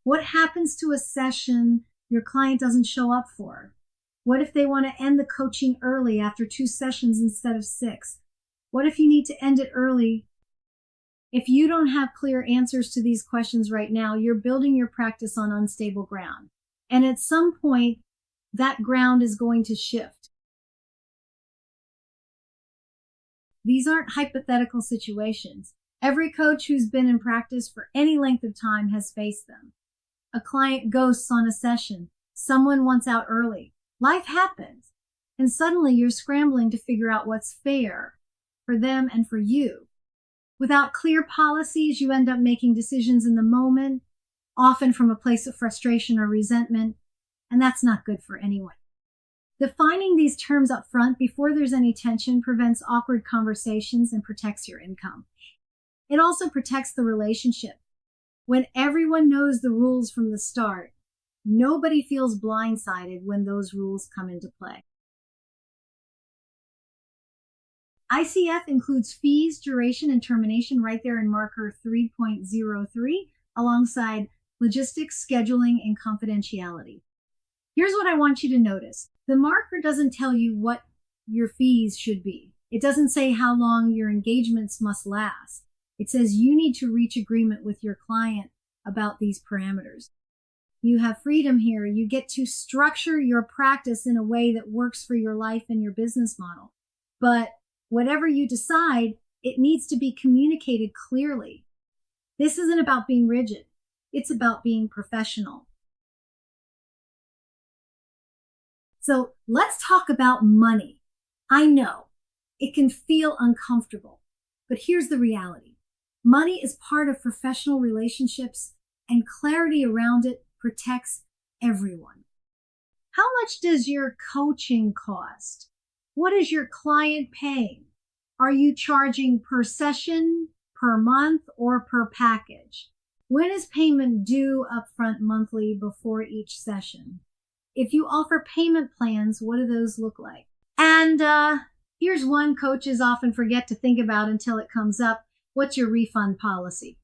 What happens to a session your client doesn't show up for? What if they want to end the coaching early after 2 sessions instead of 6? What if you need to end it early? If you don't have clear answers to these questions right now, you're building your practice on unstable ground. And at some point, that ground is going to shift. These aren't hypothetical situations. Every coach who's been in practice for any length of time has faced them. A client ghosts on a session. Someone wants out early. Life happens. And suddenly you're scrambling to figure out what's fair for them and for you. Without clear policies, you end up making decisions in the moment, often from a place of frustration or resentment, and that's not good for anyone. Defining these terms up front before there's any tension prevents awkward conversations and protects your income. It also protects the relationship. When everyone knows the rules from the start, nobody feels blindsided when those rules come into play. ICF includes fees, duration, and termination right there in marker 3.03, alongside logistics, scheduling, and confidentiality. Here's what I want you to notice. The marker doesn't tell you what your fees should be. It doesn't say how long your engagements must last. It says you need to reach agreement with your client about these parameters. You have freedom here. You get to structure your practice in a way that works for your life and your business model. But whatever you decide, it needs to be communicated clearly. This isn't about being rigid. It's about being professional. So let's talk about money. I know it can feel uncomfortable, but here's the reality. Money is part of professional relationships, and clarity around it protects everyone. How much does your coaching cost? What is your client paying? Are you charging per session, per month, or per package? When is payment due upfront, monthly, before each session? If you offer payment plans, what do those look like? And here's one coaches often forget to think about until it comes up. What's your refund policy?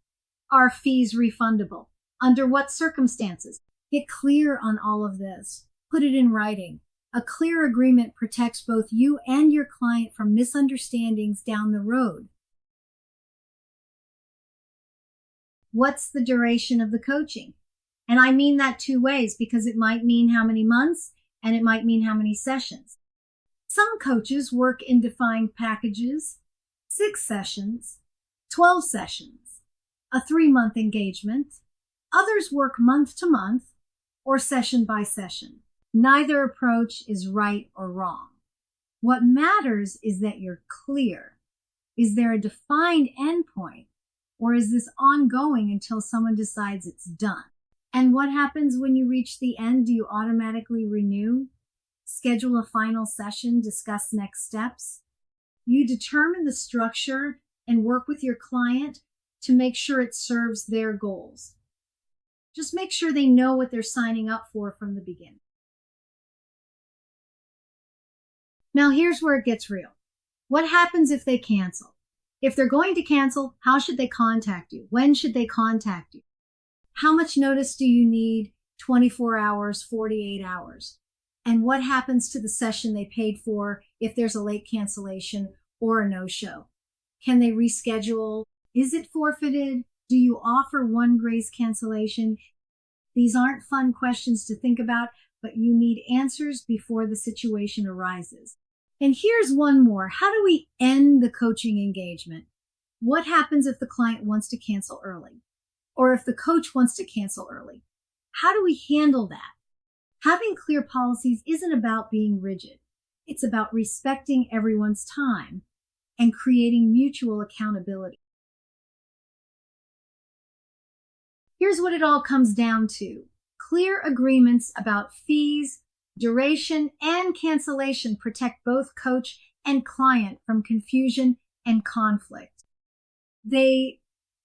Are fees refundable? Under what circumstances? Get clear on all of this. Put it in writing. A clear agreement protects both you and your client from misunderstandings down the road. What's the duration of the coaching? And I mean that 2 ways, because it might mean how many months and it might mean how many sessions. Some coaches work in defined packages, 6 sessions, 12 sessions, a 3-month engagement. Others work month to month or session by session. Neither approach is right or wrong. What matters is that you're clear. Is there a defined endpoint, or is this ongoing until someone decides it's done? And what happens when you reach the end? Do you automatically renew, schedule a final session, discuss next steps? You determine the structure and work with your client to make sure it serves their goals. Just make sure they know what they're signing up for from the beginning. Now here's where it gets real. What happens if they cancel? If they're going to cancel, how should they contact you? When should they contact you? How much notice do you need? 24 hours, 48 hours? And what happens to the session they paid for if there's a late cancellation or a no-show? Can they reschedule? Is it forfeited? Do you offer 1 grace cancellation? These aren't fun questions to think about, but you need answers before the situation arises. And here's one more. How do we end the coaching engagement? What happens if the client wants to cancel early? Or if the coach wants to cancel early? How do we handle that? Having clear policies isn't about being rigid. It's about respecting everyone's time and creating mutual accountability. Here's what it all comes down to. Clear agreements about fees, duration, and cancellation protect both coach and client from confusion and conflict. They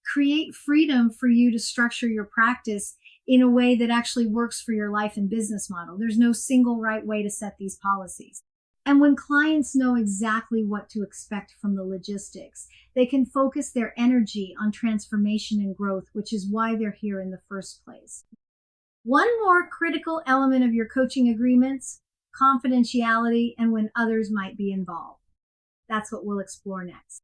create freedom for you to structure your practice in a way that actually works for your life and business model. There's no single right way to set these policies. And when clients know exactly what to expect from the logistics, they can focus their energy on transformation and growth, which is why they're here in the first place. One more critical element of your coaching agreements: confidentiality and when others might be involved. That's what we'll explore next.